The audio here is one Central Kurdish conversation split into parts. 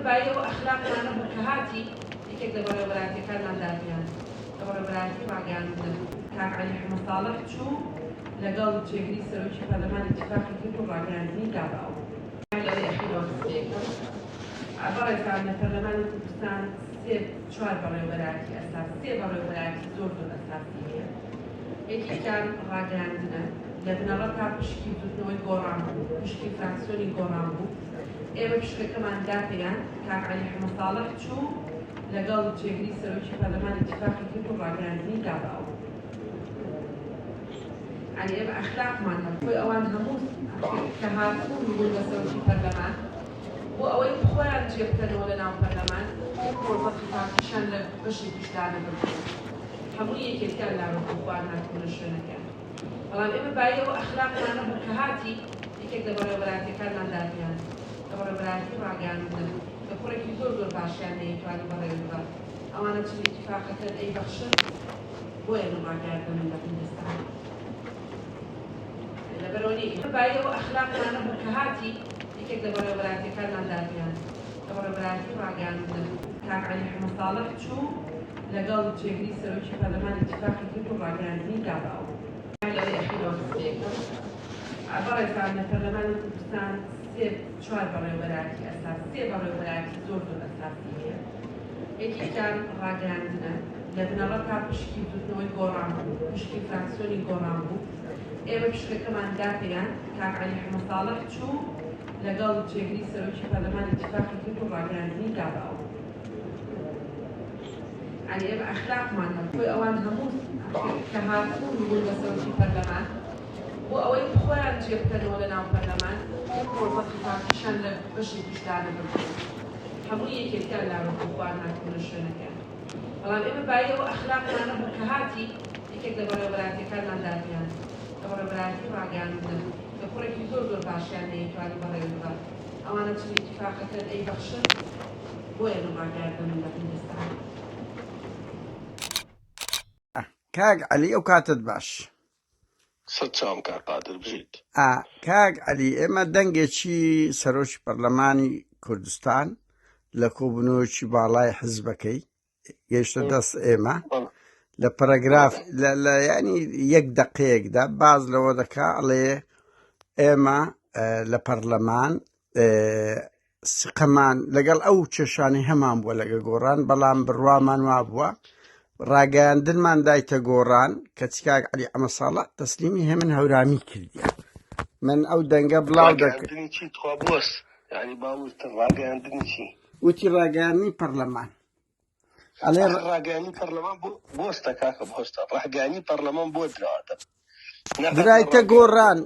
مبادئ وأخلاقنا بكهاتي يكيد لبرابراتي كان داديان لبرابراتي واقعان كاك علي مصالح شو لقل جهري سروي برلمان اتفاقي كتو واقعان داباو لو يأخي وقت عبارة عن برلمان كردستان سيب چوار برابراتي أساس سيب برابراتي زور دون أساسية یکی كان ڕاگەاندنە لە بنەڕەتا پشکی دوتنەوەی گۆڕان بوو پشکی فراکسیۆنی گۆڕان بوو ئێمە پشکەکەمان داپیان کاک عەلی مەصالح چوو لەگەڵ جێگری سەرۆکی پەرلەمان ئیتفاقی کرد و ڕاگەاندنی داباوە یعنی ئێمە ئەخلاقمان هەبوو بۆی ئەوان هەموو کە هاتبوون بوون بە سەرۆکی پەرلەمان بۆ ئەوەی خۆیان جێبکەنەوە لە ناو پەرلەمان پرۆژەی پارتیشان لە بەشی پیشدانە ببوون هەموو یەکێکیان لاوەکوان هاتبوون لە شوێنەکان بەڵام ئێمە باید ئەوە ئەخلاقمان هەبوو کە هاتی یەکێک لە بەڕێوەبەراتیەکانمان دادیان لە بەڕێوەبەراتی ڕاگەاندن کە کوڕێکی زۆر زۆر باشیان نەیەتوانی بەڕێوەبەر ئەوانە چ ئیتفاقەکەن ئەیبەخشن بۆ ئێمە ڕاگەاندن لە کوردستان لەبەرەوەی ئێمە باید ئەوە ئەخلاقمان هەبوو کە هاتی یەکێک لە بەڕێوەبەراتیەکانمان دادیان لە بەڕێوەبەراتی ڕاگەاندن کاک عەلی مەصالح چوو لەگەڵ جێگری سەرۆکی پەرلەمان ئیتفاقی کرد و ڕاگەاندنی داباوە لەوەی یەخی وەستێکم عبارة عن برلمان كردستان سيب چوار برابراتي أساس سيب برابراتي زور دون أساسية یکی كان ڕاگەاندنە لە بنەڕەتا پشکی دوتنەوەی گۆڕان بوو پشکی فراکسیۆنی گۆڕان بوو ئێمە پشکەکەمان داپیان کاک عەلی مەصالح چوو لەگەڵ جێگری سەرۆکی پەرلەمان ئیتفاقی کرد و ڕاگەاندنی داباوە یعنی ئێمە ئەخلاقمان هەبوو بۆی ئەوان هەموو کە هاتبوون بوون بە سەرۆکی پەرلەمان بۆ ئەوەی خۆیان جێبکەنەوە لە ناو پەرلەمان پرۆژەی پارتیشان لە بەشی پیشدانە ببوون هەموو یەکێکیان لاوەکوان هاتبوون لە شوێنەکان بەڵام ئێمە باید ئەوە ئەخلاقمان هەبوو کە هاتی یەکێک لە بەڕێوەبەراتیەکانمان دادیان لە بەڕێوەبەراتی ڕاگەاندن کە کوڕێکی زۆر زۆر باشیان نەیەتوانی بەڕێوەبەر ئەوانە چ ئیتفاقەکەن ئەیبەخشن بۆ ئێمە ڕاگەاندن لە کوردستان کاک عەلی ئەو کاتت باش سەد کار قادر بژیت کاک عەلی ئێمە دەنگێکی سەرۆکی پەرلەمانی کوردستان لە کۆبوونەوەیەکی باڵای حزبەکەی گەیشتە دەست ئێمە لە پەرەگراف لە ینی یەک دەقەیەکدا باز لەوە دەکا ئەڵێ ئێمە لە پەرلەمان سقەمان لەگەڵ ئەو کێشانەی هەمان بووە لەگە گۆڕان بەڵام بڕوامان وا بووە ڕاگەاندنمان دایتە گۆڕان کە چ کاک عەلی مەصالح تەسلیمی هێمن هەورامی کردیە من ئەو دەنگە بڵاو ڕاگەاندنی چی تخوا بۆست یعنی باوتر ڕاگەاندنی چی وتی ڕاگەاندنی پەرلەمان ئەڵێ ڕاگەاندنی پەرلەمان بۆستە کاکە بۆستە ڕاگەاندنی پەرلەمان بۆ دراتە درایتە گۆڕان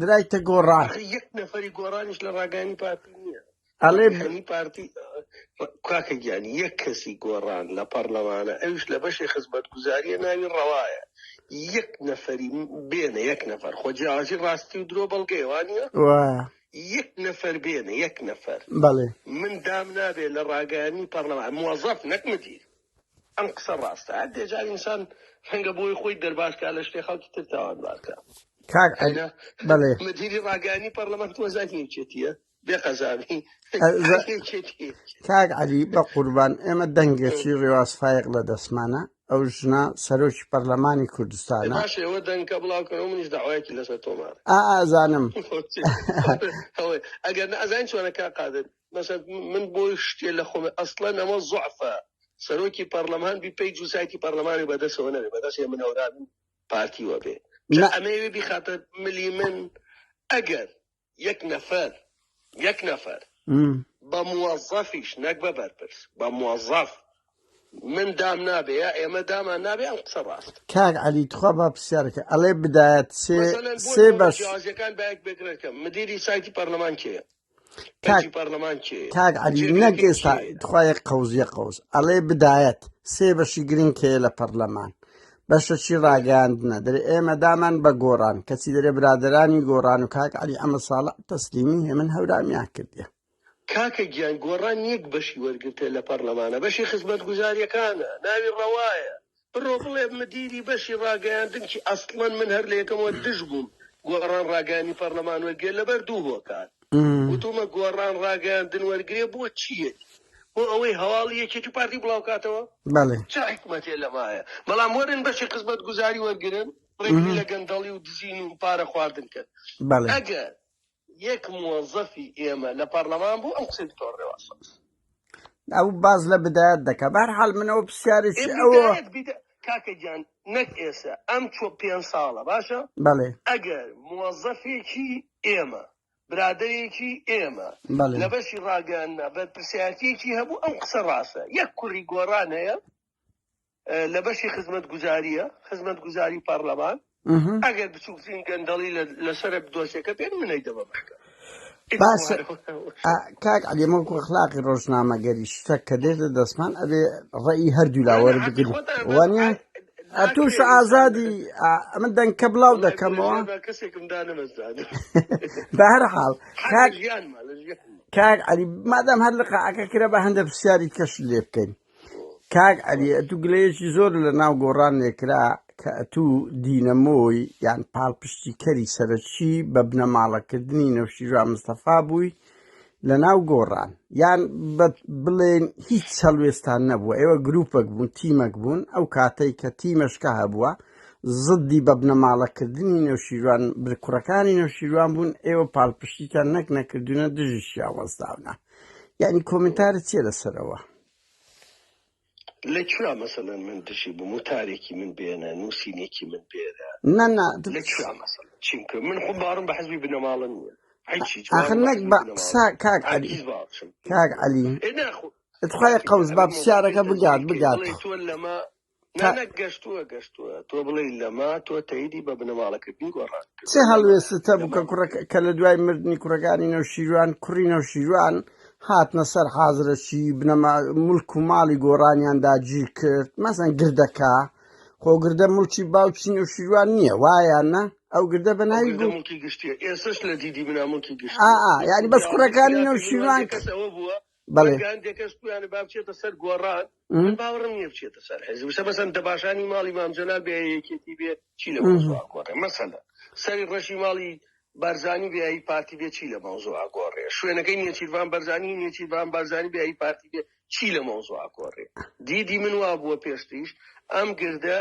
درایتە گۆڕان یەک نەفەری گۆڕانیش لە ڕاگەاندنی پارتی نییە ئەڵێ پارتی کاکە گیانی یەک کەسی گۆڕان لە پەرلەمانە ئەوش لە بەشی خزمەتگوزاریە ناوی ڕەوایە یەک نەفەری بێنە یەک نەفەر خۆجیاژی ڕاستی و درۆ بەڵگەی وانە یەک نەفەر بێنە یەک نەفەر بەڵێ من دام نابێت لە ڕاگەاندنی پەرلەمان موەزەف نەک مدیر ئەم قسە ڕاستە هەر دێجار ئینسان هەنگە بۆی خۆی دەرباشکە لە شتێ خەڵکی تر تاوانبارکە کاک بەڵێ مدیری ڕاگەاندنی پەرلەمان تۆزانی چێتیە بێقەزامی کاک عەلی بە قوربان ئێمە دەنگێکی ڕێواز فایق لە دەستمانە ئەو ژنە سەرۆکی پەرلەمانی کوردستانە باش ئێوە دەنگکە بڵاوکەنەوە منیش داوایەکی لەسەر تۆمارە ئازانم ئەگەر ئەزان چۆنە کا قادر مەسەڵ من بۆی شتێ لە خۆمە ئەسڵەن ئەمە زوعفە سەرۆکی پەرلەمان بی پێی جوسایتی پەرلەمانی بەدەستەوە نەبێ بەدەستێ من هەورابی پارتیوە بێ ئەمەوێ بیخاتە ملی من ئەگەر یەک نەفەر بە موەزەفیش نەک بە بەرپرس بە موەزەف من دام نابێ یا ئێمە دامان نابێ ئەم قسە ڕاست کاک عەلی تخوا با پرسیارەکە ئەڵێ بدایەت سێ بەش جیازەکان باەک بێکرێتکەم مدیری سایتی پەرلەمان کێیە پەرلەمان کێ کاک عەلی نەک ئێستا تخوا یەک قەوزیە قەوز ئەڵێ بدایەت سێ بەشی گرنگ کێیە لە پەرلەمان بەشەکی ڕاگەاندنە دەرێ ئێمە دامان بە گۆڕان کەچی دەرێ برادرانی گۆڕان و کاک عەلی مەصالح تەسلیمی هێمن هەورامیان کردیە کاکە گیان گۆڕان یەک بەشی وەرگرتێ لە پەرلەمانە بەشی خزمەتگوزاریەکانە ناوی ڕەوایە بڕۆ بڵێ مدیری بەشی ڕاگەاندن کی ئەسڵەن من هەر لە یەکەمەوە دژ بووم گۆڕان ڕاگەاندنی پەرلەمان وەرگێ لەبەر دوو هۆکار وتومە گۆڕان ڕاگەاندن وەرگێ بۆ چیە بۆ ئەوەی هەواڵی یەکێتی پارتی بڵاوکاتەوە چ حکومەتێ لەمایە بەڵام وەرن بەشی خزمەت گوزاری وەرگرن ڕێگری لە گەندەڵی و دزین و پارە خواردن کرد ئەگەر یەک موظفی ئێمە لە پەرلەمان بوو ئەم قسەی تۆڕێواسە ئەو باز لە بدایەت دەکە بەرحاڵ منەوە پرسیارێکی ئەوە کاکە گیان نەک ئێستا ئەم 5 ساڵە باشە ئەگەر موظفێکی ئێمە برادەیەکی ئێمە لە بەشی ڕاگەاندنا بە پرسیارەتێکی هەبوو ئەم قسە ڕاستە یەک کوڕی گۆڕان هەیە لە بەشی خزمەت گوزاریە خزمەت گوزاری پەرلەمان ئەگەر بچووکترین گەندەڵی لەسەر دۆسیەکە پێ منەی دەبە بەحکە باشە کاک عەلی وەکو ئەخلاقی ڕۆژنامەگەریشتە کە دێتە دەستمان ئەبێ ڕێی هەردوو لاوەرە بگرین وانە توش ئازادی ئەمە دەنگکە بڵاو دەکەمەوە بە هەر حاڵ کاک عەلی مادام هەر لقاعەکە کرا بە هەندە پرسیاری کەش لێ بکەین کاک عەلی ئەتوو گلەیەکی زۆر لە ناو گۆڕان لێکرا کە ئەتوو دینەمۆی یان پاڵپشتی کەری سەرەکی بە بنەماڵەکردنی نەوشیروان مستەفا بووی لە ناو گۆڕان یان بڵێن هیچ هەڵوێستان نەبووە ئێوە گروپێک بوون تیمێک بوون ئەو کاتەی کە تیمەشکە هەبووە زدی بە بنەماڵەکردنی نەوشیروان کوڕەکانی نەوشیروان بوون ئێوە پاڵپشتیتان نەک نەکردوونە دژیشیان وەستاونە یعنی کۆمنتارت چیە لەسەرەوە لەکوێ مەسەلەن من دژی بووم و تارێکی من بێنە نووسینێکی من بێنە لەکوێ مەسەلەن چینکە من خۆبارم بە حەزبی بنەماڵە نییە آخر نەک بە قسە کاک عەلی اتخوای قەوز با پرسیارەکە بگات گەشتووە تۆ بڵێ لەما تۆ تەیدی بە بنەماڵەکردنی گۆڕان چه هەڵوێستە بوو کە لە دوای مردنی کوڕەکانی نەوشیروان کوڕی نەوشیروان هاتنە سەر حازرەکی مولک و ماڵی گۆڕانیاندا گیر کرد مەسەن گردەکە خۆ گردە مولکی باوکی نەوشیروان نییە وایانە ئەو گردە بە ناوی مولکی گشتیە ئێسش لە دیدی بنا مولکی گشت یعنی بەس کوڕەکانی نەوشیروان کەسەوە بووە بەڵێ دێکەس تویانە با بچێتە سەر گۆڕان باوەڕم نییە بچێتە سەر حیزب مەسەن دەباشانی ماڵی مامجەلال بێ یەکێتی بێ چی لە مۆزوع گۆڕێ مەسەلە سەری ڕەشی ماڵی بارزانی بێ پارتی بێ چی لە مۆزوع گۆڕێ شوێنەکەی نێچیروان بەرزانی نێچیروان بارزانی بێ پارتی بێ چی لە مۆزوع گۆڕێ دیدی من وا بووە پێشتیش ئەم گردە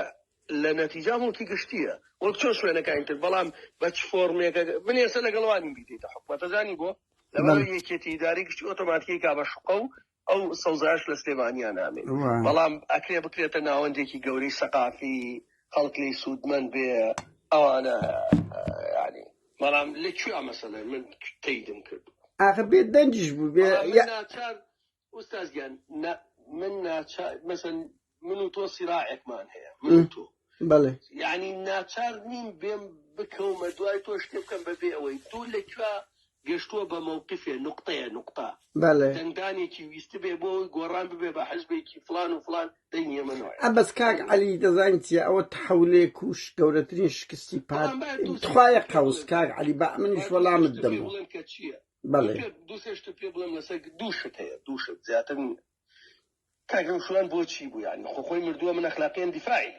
لە نەتیجا مولکی گشتیە وەک چۆن شوێنەکانی تر بەڵام بە چ فۆرمێکە من ئێستا لەگەڵوانی بیدەیتە حکومەتەزانی بۆ لەبەر یەکێتی ئیداری گشتی ئۆتۆماتیکەی کا بە شقە و ئەو سەوزایش لە سلێمانیان نامێت بەڵام ئەکرێ بکرێتە ناوەندێکی گەورەی سەقافی خەڵکی سوودمەند بێ ئەوانە ینی بەڵام لەکوێ مەسەلە من تەیدم کرد ئاخر بێت دەنجیش بوو بێ ناچار ئوستازگیان من ناچار مەسەن من و تۆ سیراعێکمان هەیە من و تۆ بەڵێ یعنی ناچار نیم بێم بکەومە دوای تۆ شتێ بکەم بەبێ ئەوەی دوو لەکوێ گەشتووە بە مووقفێ نقطە دەنگدانێکی ویستە بێ بۆ گۆڕان ببێ بە حەزبێکی فلان و فلان دەینیە منەوە بەس کاک عەلی دەزانین چیە ئەوە تەحولێک و گەورەترین شکستی پاتخوایە قەوس کاک عەلی با منیش وەڵامت دەمەوە بەڵێ دوو سێشت پێ بڵێم لەسەر دووشت هەیە دووشت زیاتر نییە کاکەم شوان بۆچی بوو یعنی خۆی مردووە من ئەخلاقیان دیفاعی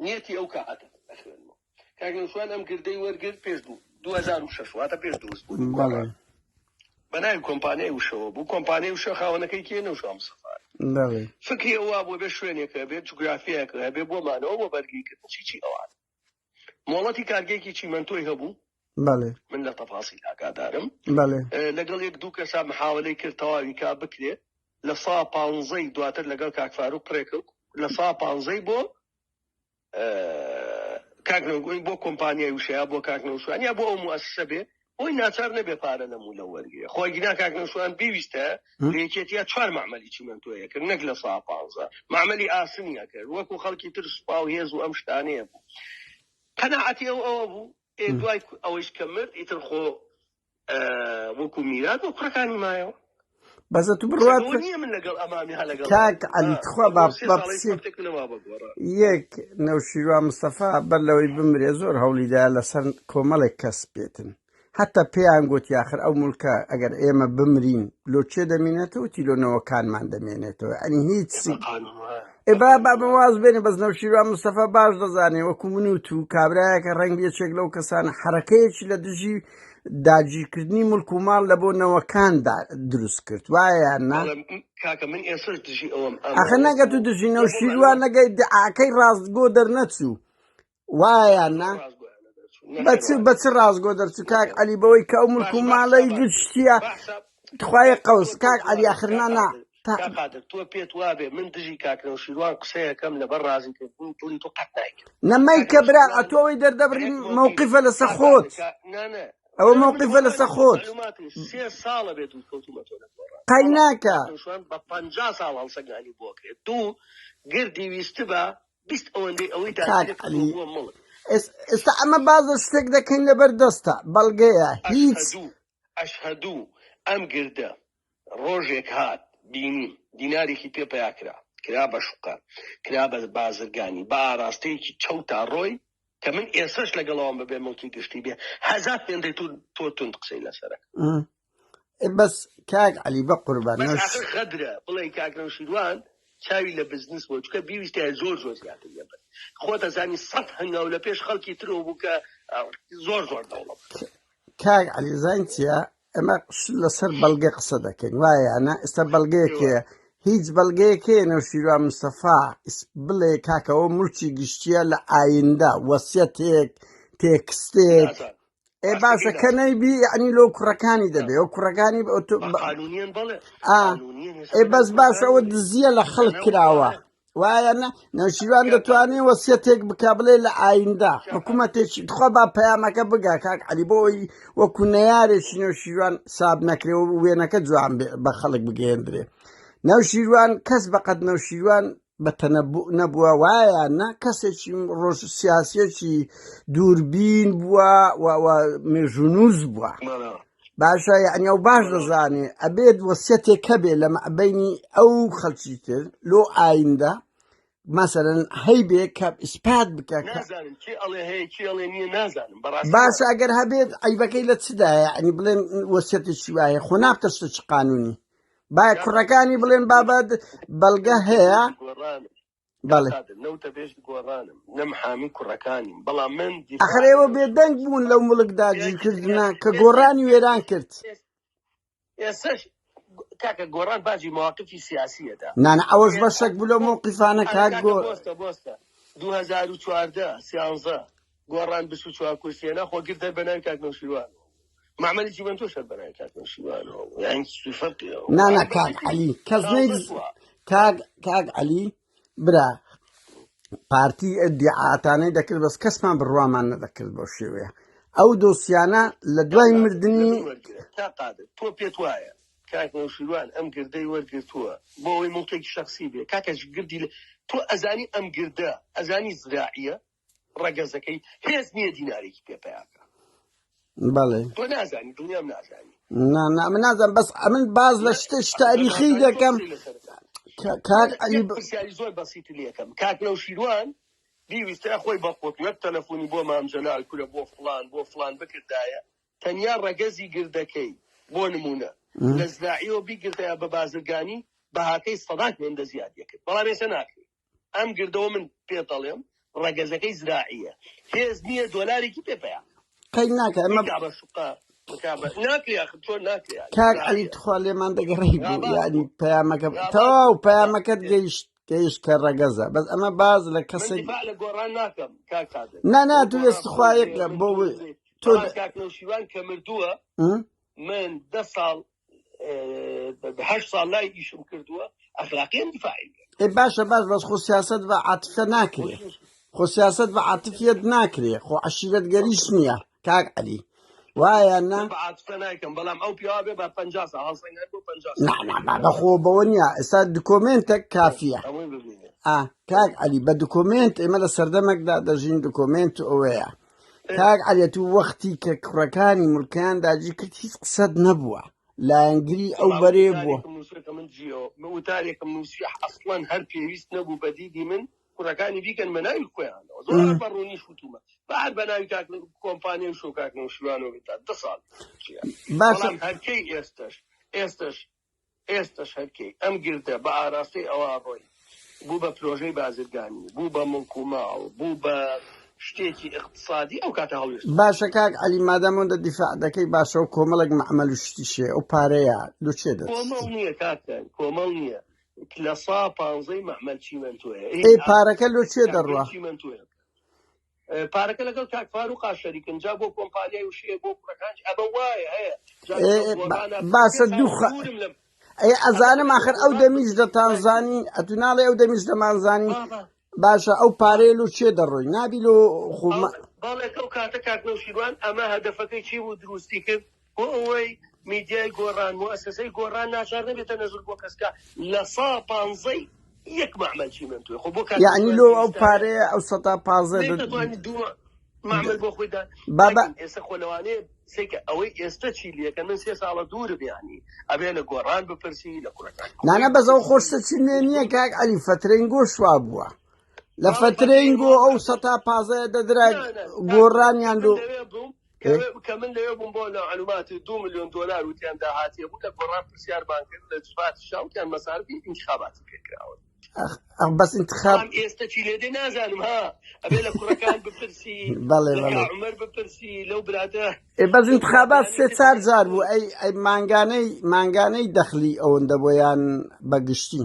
نیەتی ئەو کاتە ئەخوێنمەوە کاکەم شوان ئەم گردەی وەرگرت پێش 2006 واتە پێش دروست بوو بەناوی کۆمپانیای وشەوە بوو کۆمپانیای وشە خاوەنەکەی کێ نەوشام سەفار فکری ئەوە بۆ بێ شوێنێکە بێت جوگرافیەکە هەبێ بۆمانەوە بۆ بەرگیکردن چی ئەوان مۆڵەتی کارگێکی چیمەنتۆی هەبوو من لە تەفاصیل ئاگادارم لەگەڵ یەک دوو کەسا محاولەی کرد تەواوی کا بکرێت لە 115 دواتر لەگەڵ کاکفاروق پڕێکەوت لە 115 بۆ کاکنەوەگوۆی بۆ کۆمپانیای وشەیە بۆ کاکنەوشوان یا بۆ ئەو موەسسە بێ بۆی ناچار نەبێ پارە نەموو لە وەرگێ خۆی گینا کاکنەوشوان بیویستە لێکێتیا 4 معمەلی چیمەنتۆیە کرد نەک لە 115 معمەلی ئاسنیە کرد وەکو خەڵکی تر سوپا و هێز و ئەم شتانەیە بوو قەناعەتی ئەوە بوو دوای ئەوەش کە مرد ئیتر خۆ وەکو میرات بۆ کوڕەکانی مایەوە بەزە تو بڕوات من لەگەڵ ئەمامی هەلەگەڵ کاک عەلی تخوا یەک نەوشیروان مستەفا بەر لەوەی بمرێ زۆر هەوڵیدا لەسەر کۆمەڵێک کەس بێتن حتا پێیان گوتی آخر ئەو مولکە ئەگەر ئێمە بمرین لۆچێ دەمێنێتەوە تیلۆنەوەکانمان دەمێنێتەوە ئەنی هیچ با بەواز بێنێ بەس نەوشیروان مستەفا باش دەزانێ وەکو من و تو کابرایەکە ڕەنگ بێچێک لەو کەسانە حرەکەیەکی لە دژی داگیرکردنی ملک و ماڵ لە بۆنەوەکان دروست کرد وایە نا کاکە من ئێسش دژی ئەوم ئەخە نەگەت و دژینەوە شیروان نەگەی ئاکەی ڕاستگۆ دەرنەچوو وایە نا بە چ ڕاستگۆ دەرچوو کاک عەلی بەوەی کە ئەو ملک و ماڵەی گشتیە تخوایە قەوس کاک عەلی ئاخرنا نا قادر تۆ پێت وابێ من دژی کاکەەوە شیروان قسەیەکەم لەبەر ڕازیکردنی دڵی تۆ قەت نایکرد نەمەی کە برا ئەتۆی دەردەبری مووقیفە لەسەر خۆت ئەوە مووقیفە لەسەر خۆت 3 ساڵە بێت و کەوتومەتۆ قەی ناکە بە 50 ساڵ هەڵسەنگانی بۆ کرێت دوو گردی ویستە بە بیست ئەوەندەی ئەوەی بۆ مڵک ئێستا ئەمە بازە شتێک دەکەین لەبەر دەستە بەڵگەیە هیچ ئەشهەدوو ئەم گردە ڕۆژێک هات بینی دینارێکی پێ پیاکرا کرا بە شوقە کرا بە بازرگانی بە ئاراستەیەکی چەوتا ڕۆی کە من ئێسش لەگەڵەوەم بەبێ مڵکی گشتی بێ هەزار پێندەی تۆ تند قسەی لەسەرە بەس کاک عەلی بە قوربان خەدرە بڵێ کاکرە شیروان چاوی لە بزنس بۆ چکە بیویستە زۆر زیاتر لێبێت خۆتە زانی 100 هەنگاو لە پێش خەڵکی ترەوە بوو کە زۆر دەوڵەت کاک عەلی زان چییە ئەمە لەسەر بەڵگە قسە دەکەین وایە ئێستا بەڵگەیەکێ هیچ بەڵگەیەکێ نەوشیروان مستەفا بڵێ کاکەوە ملکی گشتیە لە ئایندە وەسیەتێک تێکستێک باشە کە نەیبی ئەنی لۆ کوڕەکانی دەبێ ئەو کوڕەکانی بەس باشە ئەوە دزیە لە خەڵک کراوە وایە نەوشیروان دەتوانێت وەسیەتێک بکا بڵێ لە ئایندە حکوومەتێکی خۆ با پەیامەکە بگا کاک عەلی بۆی وەکو نەیارێکی نەوشیروان ساب نەکرێ و وێنەکە جوان بە خەڵک بگەێندرێ نەوشیروان کەس بەقەت نەوشیروان بە تەنەبوو نەبووە وایە کەسێکی ڕۆژ سیاسیەکی دووربین بووە مێژونووز بووە باشە یعنی ئەو باش دەزانێ ئەبێت وەسیەتێک هەبێ لە مەعبەینی ئەو خەڵکی تر لۆ ئایندە مەسەلەن هەیبێ کە ئیسپات بکە باشە ئەگەر هەبێت عیبەکەی لە چدایە ئەنی بڵێن وەسیەتێکی وایە خۆ نابتەشتە چ قانونی باید کوڕەکانی بڵێن بابەت بەڵگە هەیە بەڵێ ئەخرێوە بێدەنگ بوون لەو مڵکدا گیرکردنە کە گۆڕانی وێران کرد کاکە گۆڕان باجی مواقفی سیاسیەدا نانە ئەوەش بەشێک بوو لە موقیفانە کاک گۆڕ 2014 13 گۆڕان 24 کورسیێنە خۆ گردە بەناوی کاک نەوشیروان معمەلی جیبن تۆ شەر بەناوی کاک نەوشیروانەوە یعنی فەرقیەوە نانە کاک عەلی کەس کاک عەلی برا پارتی ئەدعااتانەی دەکرد بەس کەسمان بڕوامان نەدەکرد بۆ شێوەیە ئەو دۆسیانە لە دوای مردنی تۆ پێت وایە کاک نەوشیروان ئەم گردەی وەرگرتووە بۆ ئەوەی موڵکێکی شەخسی بێ کاکەش گردی تۆ ئەزانی ئەم گردە ئەزانی زراعیە ڕەگەزەکەی هێز نییە دینارێکی پێپیاکە بەڵێ تۆ نازانی دڵنیام نازانی من نازانم بەس ئەمن باز لە شتێک تاریخی دەکەم کاک عەلی پرسیاری زۆر بەسیتی لێکەم کاک نەوشیروان بیویستە خۆی بەخۆت وەک تەلەفۆنی بۆ مامجەلال کورە بۆ فڵان بکردایە تەنیا ڕەگەزی گردەکەی بۆ نمونە لە زراعیەوە بیگردەیە بە بازرگانی بەهاکەی 100 هێندە زیادیە کرد بەڵام ێستا ناکرێت ئەم گردەوە من پێ دەڵێم ڕەگەزەکەی زراعیە هێز نییە دۆلارێکی پێپەیە قەی ناکە ئەمە کاک عەلی تخوا لێمان دەگەڕێی بوو یعنی پەیامەکە تەواو پەیامەکەت گەیشت کە ڕەگەزە بەس ئەمە باز لە کەسێک نا تو ئێستخوایەک بۆ تۆ کاک نەوشیروان کە مردووە من 10 ساڵ 8 ساڵ لای ئیشم کردووە ئەخلاقیان دیفاعی باشە بەس خۆ سیاسەت بە عاتفە ناکرێ خۆ سیاسەت بە عاتفیەت ناکرێ خۆ عەشیرەتگەریش نییە کاک عەلی وایە نا بەڵام ئەو پیاوە بێ بە 50 ساڵ هەڵسەنگات بۆ 50 بەخۆ بەوە نییە ئێستا دکۆمنتێک کافیە کاک عەلی بە دکۆمنت ئێمە لە سەردەمێکدا دەژین دکۆمنت ئەوەیە کاک عەلی تو وەختی کە کوڕەکانی مولکیان داگیر کرد هیچ قسەت نەبووە لایەنگری ئەو بەرێ بووە وتارێکم نووسی ئەسڵەن هەر پێویست نەبوو بە دیدی من کوڕەکانی بیکەن بەناوی خۆیانەوە زۆر بەڕوونی شوتومە بعد بەناوی کاک کۆمپانیای و شۆ کاک نەوشیروانەوە بێت 10 ساڵ بەڵام هەرکەی ئێستش هەرکەی ئەم گردە بە ئاراستەی ئەوە ڕۆی بوو بە پرۆژەی بازرگانی بوو بە مڵک و ماڵ بوو بە شتێکی اقتصادی ئەو کاتە هەڵوێست باشە کاک عەلی مادامەوەندە دیفاع دەکەی باشە و کۆمەڵێک معمەل و شتیشێ ئەو پارەیە لۆ چێ دەچێت کۆمەڵ نییە کاکەن کۆمەڵ نییە لە 115 مەحمەل چیمەنتۆیە ئەی پارەکە لۆ چێ دەڕوا چیمەنتۆیە پارەکە لەگەڵ کاک فاروقا شەریکن جا بۆ کۆمپانیای وشەیە بۆ کوڕەکان ئەبە وایە هەیە باشە ئەی ئەزانم ئاخر ئەو دەمیش دەتانزانی ئەتوناڵێ ئەو دەمیش دەمانزانی باشە ئەو پارەیە لۆ چێ دەڕۆی نابی لۆ خومە باڵێک ئەو کاتە کاکنەوشیروان ئەمە هەدەفەکەی چی بوو دروستی کرد بۆ ئەوەی میدیای گۆڕان موەسسەسەی گۆڕان ناچار نەبێتە نەزور بۆ کەسکە لە 115 یەک مەحمەل چیمەنتۆیە خۆ بۆ یعنی لۆ ئەو پارەیە ئەو 115 دەتوانێت دوو مەحمەل بۆ خۆیدا ئێستا خۆ لەوانەیە سێکە ئەوەی ئێستا چیلیەکە من 3 ساڵە دوور بیانی ئەبێ لە گۆڕان بپرسی لە کوڕەکان نانە بەزەو خۆشتە چی نییە کاک عەلی فترەنگۆ شوا بووە لە فترەنگۆ ئەو 115 دەدرای گۆڕانیان لۆ کە من لەوێ بووم بۆ لە معلوماتی 2 ملیۆن دۆلار وتیاندا هاتیە بوو لە گۆڕان پرسیارمان کرد لە جفاتی شاوتیان مەسارفی انتخاباتی پێکراوە بەس انتخاب ئێستا چی لێدێ نازانم ها ئەبێ لە کوڕەکان بپرسی عومەر بپرسی لەو برادە بەس انتخابات 3-4 جار بوو ئەی مانگانەی دەخلی ئەوەندە بۆیان بەگشتی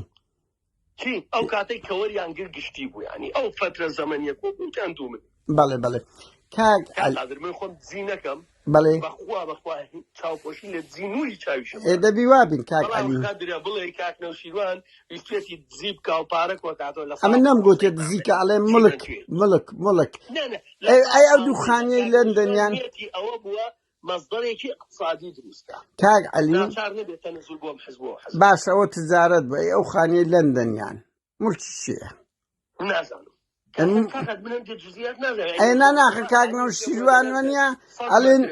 چی ئەو کاتەی کەوەریان گر گشتی بوو ینی ئەو فترە زەمەنیە کۆبووتیان دوومن بەڵێ کاک من خۆم دزی نەکەم بەڵێ بەخوا چاوپۆشی لە دزینوری چاویشم دەبی وابین کاک عەلی بڵێ کاکنەوشیروان ویستێتی دزی بکە و پارە کۆتاتەوە لە ئەمە نەمگوتێ دزیکە ئەڵێ مڵک ئەی ئەو دووخانەی لەندەنیان ئەوە بووە مەزدەرێکی اقتصادی دروستە کاک عەلی ناچار نەبێتە نزول بۆم حزبەوە باشە ئەوە تجارەت بە ئەو خانەی لەندەنیان مڵکی چییە نازانم ئەی ناناخە کاکنەوشیروان وەنیە ئەڵێن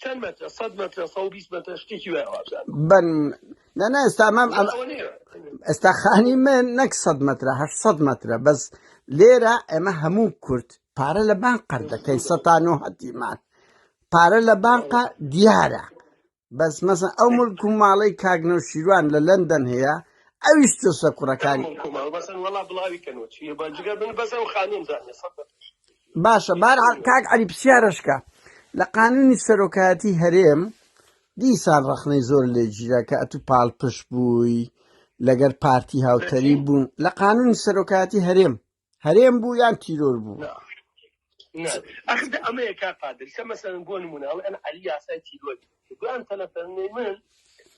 چەند مەترە 100 مەترە 120 مەترە شتێکی وایە بن نەنا ئێستا مەم ئێستا خانی من نەک 100 مەترە 800 مەترە بەس لێرە ئێمە هەموو کورد پارە لە بانک قەردەکەی 100 هەتیمان پارە لە بانقە دیارە بەس مەسە ئەو مڵک و ماڵەی کاکنەوشیروان لە لەندەن هەیە ئەویش تۆسە کوڕەکانی باشە بارحاڵ کاک عەلی پرسیارەشکە لە قانونی سەرۆکایەتی هەرێم دیسان ڕەخنەی زۆر لێگیرە کە ئەتو پاڵپش بووی لەگەر پارتی هاوتەری بوون لە قانونی سەرۆکایەتی هەرێم بوو یان تیرۆر بوو ئەمەیە کا قادر سە مەسەلەن بۆ نمونەڵ ئەم عەلی یاسای تیرۆر گویان تەلەفۆنی من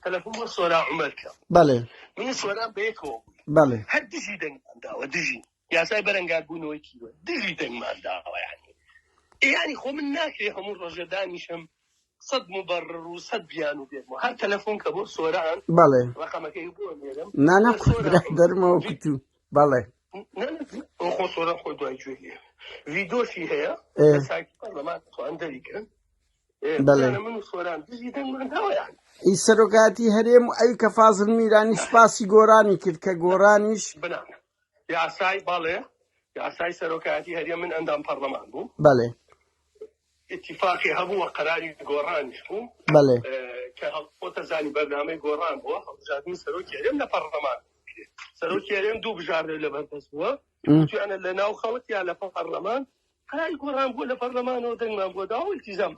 تەلەفۆن بۆ سۆرا عومەر کە بەڵێ من سۆران بەیەکەوە بەڵێ هەر دژی دەنگمانداوە دژی یاسای بەرەنگار بوونەوەی تیرۆر دژی دەنگمانداوە یعنی خۆ من ناکرێ هەموو ڕۆژە دانیشم 100 مبرر و 100 بیان و بێتمەوە هەر تەلەفۆن کە بۆ سۆران بەڵێ ڕقەمەکەی بۆ نێرم نانە دەرمەوە کتو بەڵێ خۆ سۆران خۆی دوای گوێ ڤیدۆشی هەیە سایتی پەرلەمان توان دەریکەن بەڵێ من و سۆران دژی دەنگمانداوە یعنی ئی سەرۆکایەتی هەرێم و ئەی کە فازڵ میرانی سپاسی گۆڕانی کرد کە گۆڕانیش بنامە یاسای باڵێ یاسای سەرۆکایەتی هەرێم من ئەندام پەرلەمان بوو بەڵێ اتفاقی هەبووە قەراری گۆڕانیش بوو بەڵێ کە خۆتە زانی بەرنامەی گۆڕان بووە هەڵبژاردنی سەرۆکی هەرێم لە پەرلەمان سەرۆکی هەرێم دوو بژاردە لە بەردەست بووە توانە لە ناو خەڵک یا لە پەرلەمان قەراری گۆڕان بووە لە پەرلەمانەوە دەنگمان بۆ داوە ئیلتیزام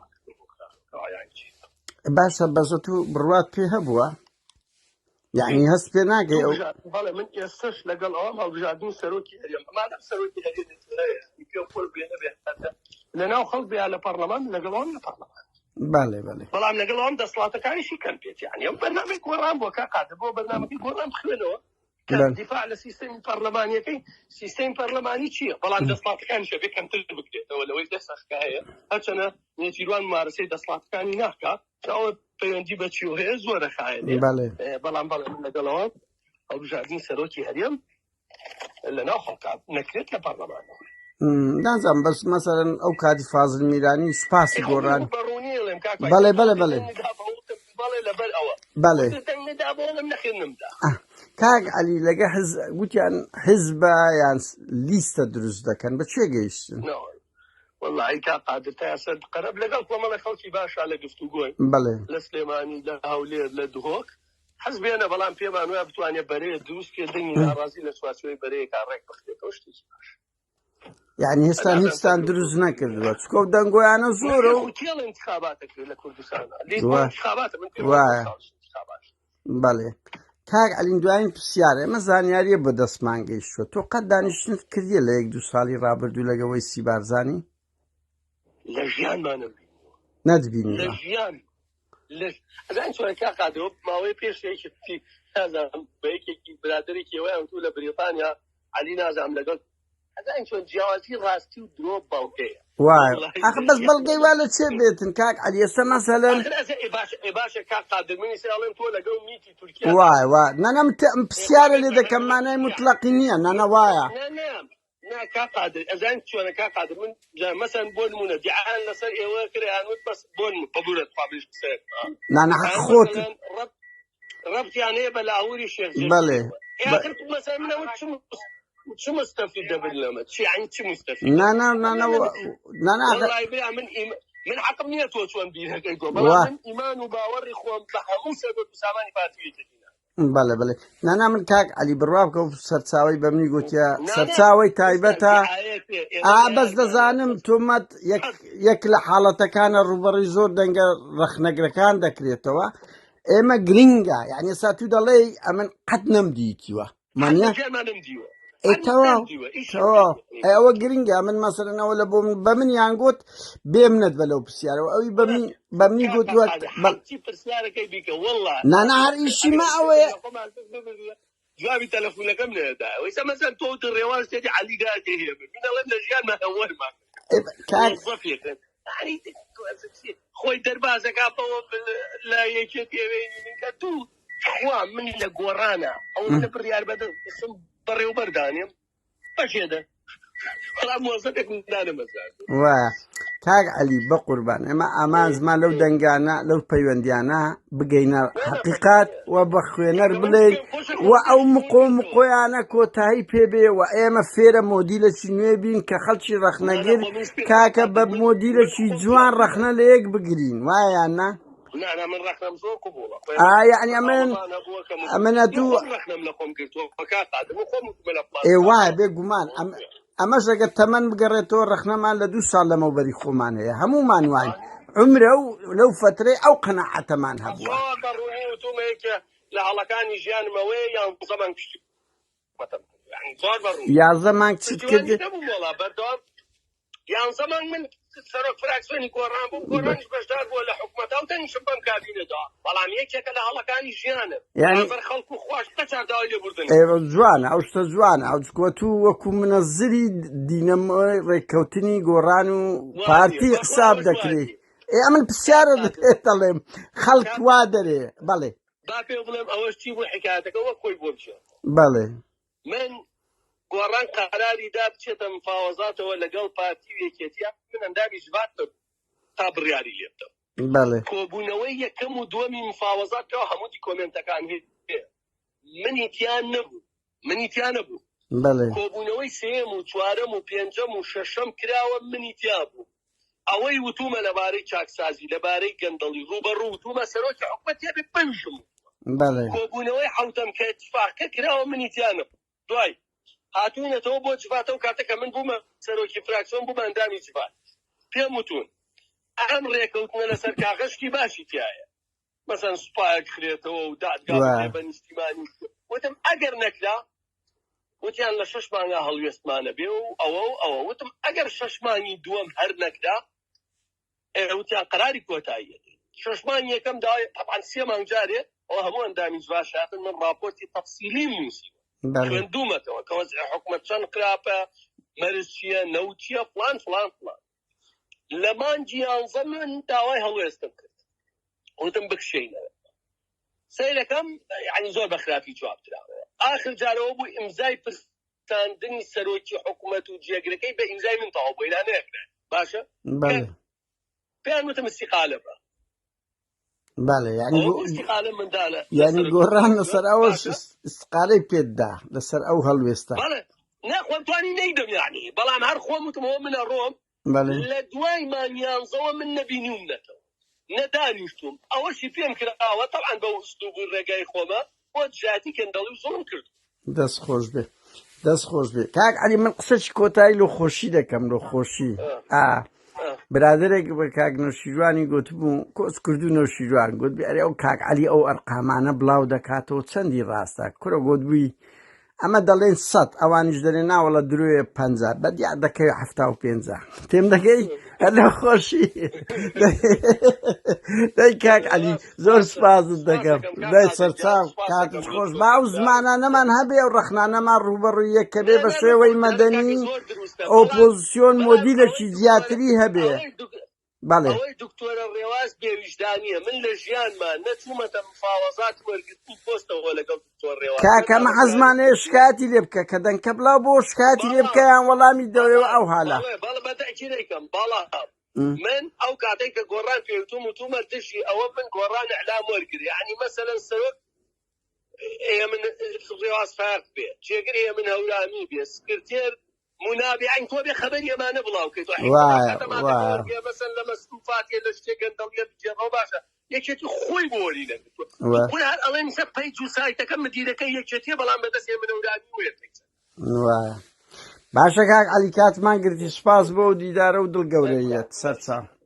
باشە بەزە تو بڕوات پێ هەبووە یعنی هەست پێ ناگەی ئەو بەڵێ من ئێستش لەگەڵ ئەوام هەڵبژاردنی سەرۆکی هەرێم ئەمانە سەرۆکی هەرێم پێ خۆر بێنە بێتە لە ناو خەڵک بێ لە پەرلەمان لەگەڵەوەم لە پەرلەمان بەڵێ بەڵام لەگەڵەوەم دەسەڵاتەکانیشی کەم پێێت یعنی ئەم بەرنامەی گۆڕان بۆ کا قادر بۆ بەرنامەکەی گۆڕان بخوێنەوە دیفاع لە سیستەمی پەرلەمانیەکەی سیستەمی پەرلەمانی چییە بەڵام دەسەڵاتەکانی شەبێ کەمتر بکرێتەوە لەوەی دەسەخکە هەیە هەرچەنە نێچیروان ممارەسەی دەسەڵاتەکانی ناکات ئەوە پەیوەندی بە چیۆ هەیە زۆرە خایێنێ بەڵام بەڵێ من لەگەڵەوە هەڵبژاردنی سەرۆکی هەرێم لە ناو خەڵکا نەکرێت لە پەرلەمانەوە نازانم بەس مەسەرەن ئەو کاتی فازڵ میرانی سپاسی گۆڕان بەڵێ بەڵێ کاک عەلی لەگە گوتیان حیزبە یان لیستە دروست دەکەن بە چێ گەیشتن والله کا قادر تا سەد قەرەب لەگەڵ کۆمەڵی خەڵکی باشا لە گفتوگۆی بەڵێ لە سلێمانی لە هەولێر لە دهۆک حەزبێنە بەڵام پێمان وایە بتوانێت بەرەیە دروست پێ دەنگی ناڕازی لە چوارچێوەی بەرەیە کا ڕێک بخرێتەوە شتێکی باش یعنی هێستا هیچتان دروست نەکردووە چکۆ دەنگۆیانە زۆرە و تێڵ انتخاباتەکە لە کوردستان بەڵێ کاک عەلین دوایین پرسیارە ئێمە زانیاریە بە دەستمان گەیشتووە تۆ قەت دانیشتنت کردیە لە 1-2 ساڵی ڕابردوو لەگەوەی سیبارزانی لە ژیانمانم نەتبینیوە لە ژیان ئەزان چۆنەکە قادرۆ ماوەی پێشێکی نازانم بە یەکێکی برادێکی ئەوەیان تو لە بریتانیا عەلی نازانم لەگەڵ ئەزان چۆن جیاوازی ڕاستی و درۆ باوکەیە وای ئەخ بەس بەڵگەی وا لە چێ بێتن کاک عەلی ئێستا مەسەلەن باشە کاک قادرمنی ساڵێم تۆ لەگەڵ میتی تورکیا وای وای نەنەم پرسیارە لێ دەکەم مانای مطلقی نییە نەنە وایە نا کاک قادر ئەزان چۆنە کاک قادر من مەسەن بۆ نمونە دیعان لەسەر ئێوە کرایانوت بەس بۆن بەبورەت قابلش قسەیەک نانە حەق خۆت ربطیان هەیە بە لاهوری شێخ بەڵێ مثلا منەوە چ مستفید دەبن لەمە چی یعنی چی مستفید والله بیا من حقم نییە تۆ چۆن بیرەکەی تۆ بەڵام من ئیمان و باوەڕی خۆم بە هەموو سەبەب و سامانی پارتیەکەدینا بەڵێ بەڵێ نانا من کاک عەلی بڕواکە و سەرچاوی بە منی گوتیە سەرچاوی تایبەتە بەس دەزانم تۆمەت یەک لە حاڵەتەکانە ڕوبەڕی زۆر دەنگە ڕەخنەگرەکان دەکرێتەوە ئێمە گرینگە یعنی ئێستا تو دەڵێ ئەمن قەت نەمدیتیوە مانە ئەوە گرنگە من مەسەلەنەوە لە بە من یانگوت بێمنت بە لەو پرسیارەوە ئەوی بە منی گوتووە نانا هەر ئیشی ما ئەوەیە جوابی تەلەفۆنەکەم لێدا ئەوەیسا مەسەن تۆ ڕێواز تێدی عەلی داتی هەیە من دەڵێم لە ژیانمە هەوەرمان خۆی دەربازەکە بەوە لە یەکێتی ئەوێنی من کە دوو خوا من لە گۆڕانە ئەو لە بڕیار بەدەم بەڕێوەبەردانیم بەشێدە بەڵام مۆزەکێک دانەمەزار وایە کاک عەلی بە قوربان ئێمە ئامانزمان لەو دەنگانە لەو پەیوەندیانە بگەینە حەقیقات و بە خوێنەر بڵێن و ئەو مقۆیانە کۆتایی پێبێ و ئێمە فێرە مۆدیلەکی نوێ بین کە خەڵکی ڕەخنەگیر کاکە بە مۆدیلەکی جوان ڕەخنە لە یەک بگرین وایە نا من رقم زۆر قبوڵە یعنی ئەمەنە دوو وایە بێگومان ئەمەش ئەگەر تەمەن بگەڕێتەوە ڕەخنەمان لە 2 ساڵ لەمەوبەری خۆمان هەیە هەمومان وین عمرە و لەو فترەی ئەو قەناعەتەمان هەبووە لە هەڵەکانی ژیانمەوەی یان زەمان پشتی 11 مانگ چیت کرد بەردەوام 11 مانگ من سەرۆک فراکسیۆنی گۆڕان بوو گۆڕانیش بەشدار بووە لە حکومەتا و تەنیشم بەم کابینەدا بەڵام یەکێکە لە هەڵەکانی ژیانە بەر خەڵک و خۆش بەچارداوای لێبوردن جوانە ئەو شتە جوانە ئەو چکۆتو وەکو منەزری دینەمەوەی ڕێککەوتنی گۆڕان و پارتی حساب دەکرێت ئەمن پرسیارە دەێت دەڵێم خەڵک وا دەرێ بەڵێ با پێ بڵێم ئەوەش چی بوو حکایەتەکە وەک خۆی بۆ بچێت بەڵێ من گۆڕان قەراری دا بچێتە مفاوەزاتەوە لەگەڵ پارتی و یەکێتیە من ئەندامی ژبات تا بڕیاری لێبدەم بەڵێ کۆبوونەوەی یەکەم و دووەمی مفاوەزاتەوە هەمووی کۆمنتەکان هەیە منیتیان نەبوو بەڵێ کۆبوونەوەی سێم و چوارەم و پێنجەم و شەشەم کراوە منیتیا بوو ئەوەی وتومە لەبارەی چاکسازی لەبارەی گەندەڵی ڕوبەڕوو وتومە سەرۆکی حکومەتیە بێ پەنجم کۆبوونەوەی حوتەم کە اتفاقکە کراوە منیتیان نەبوو دوای هاتوونەتەوە بۆ جواتە و کاتەکە من بوومە سەرۆکی فراکسیۆن بوومە ئەندامی جوات پێم وتون ئەم ڕێکەوتنە لەسەر کاغەشتی باشی تایە مەسەن سوپایەک خرێتەوە و دادگا بە نیشتیمانی وتم ئەگەر نەکرا وتیان لە 6 مانگا هەڵوێستمانە بێ و ئەوە وتم ئەگەر 6 مانگی دووەم هەر نەکرا وتیان قەراری کۆتاییە 6 مانگی یەکەم داوای طبعاً 3 مانگ جارێ ئەوە هەموو ئەندامی جواش هاتن من راپۆرتی تەفسیلی نووسیوە خوێندوومەتەوە کە وەزعی حکومەت چەند خراپە مەرج چییە نەوت چییە فڵان فڵان فڵان لە مانگی 11 من داوای هەڵوێستم کرد وتم بکشێنەوە سەیرەکەم یعنی زۆر بە خراپی جواب دراوە ئاخر جارەوە بوو ئیمزای پرساندنی سەرۆکی حکومەت و جێگرەکەی بە ئیمزای من تەواو بووی لا نەیەکرا باشە پێیان وتم استیقالە بە بەڵێ استیقالە منداڵە یعنی گۆڕان لەسەر ئەوەش استیقالەی پێتدا لەسەر ئەو هەڵوێستە نەخۆم توانی نەیدەم یعنی بەڵام هەر خۆم وتمەوە منە ڕۆم لە دوای مانیانزەوە من نەبینیوم نەتەوە نەدانیشتوم ئەوەشی پێم کراوە طبعاً بە ئوسلوب و ڕێگای خۆمە بۆ جاتی کەندەڵی زۆرم کرد دەست خۆش بێ دەست خۆش بێ کاک عەلی من قسەی کۆتایی لە خۆشی دەکەم لە خۆشی برادێک بە کاک نەوشیروانی گوتبوو کۆچ کرد و نەوشیروان گوت ئەرێ ئەو کاک عەلی ئەو ئەرقامانە بڵاو دەکاتەوە چەندی ڕاستە کورە گوتبووی ئەمە دەڵێن 100 ئەوانیش دەرێن ناوەڵە درۆیە 50 بەدیا دەکەوێت 75 تێم دەگەی لە خۆشی دەی کاک عەلی زۆر سپاست دەکەم دەی سەرچاو کاتت خۆش با ئەو زمانانەمان هەبێ ئەو ڕەخنانەمان ڕوبەڕووی یەکە بێ بە شێوەی مەدەنی ئۆپۆزیسیۆن مۆدیلێکی زیاتری هەبێ بەڵێ ئەوەی دکتۆرە ڕێواز بێویژدانیە من لە ژیانمان نەچوومەتە مفاوەزات وەرگرتن پۆستەوە لەگەڵ دکتۆر ڕێواز کاکەمە حەزمانەیە شکاتی لێ بکە کە دەنکە بڵاو بۆ شکاتی لێ بکە یان وەڵامی دەوێەوە ئەو حالە بەڵێ بەدەکیەکەم باڵا من ئەو کاتێک کە گۆڕان پێوتوم و تومە دژی ئەوە من گۆڕان ئەعلام وەرگری یعنی مەسەلەن سەرۆک من ڕێواز فارق بێ جێگر من هەورامی بێ سکرتێر منابع عن كوبي خبري ما نبلاو كيتو مثلا لما استوفاتي لشتي قندل يجرو باشا يكتي خوي بولي لك كل هذا الله ينسب بيجو سايتا كم مدينه كي يكتي بلا ما دسي من اولادي ويرتك باشا كاك علي كاتمان قرتي سباس بو ديداره ودل قوريات سرسا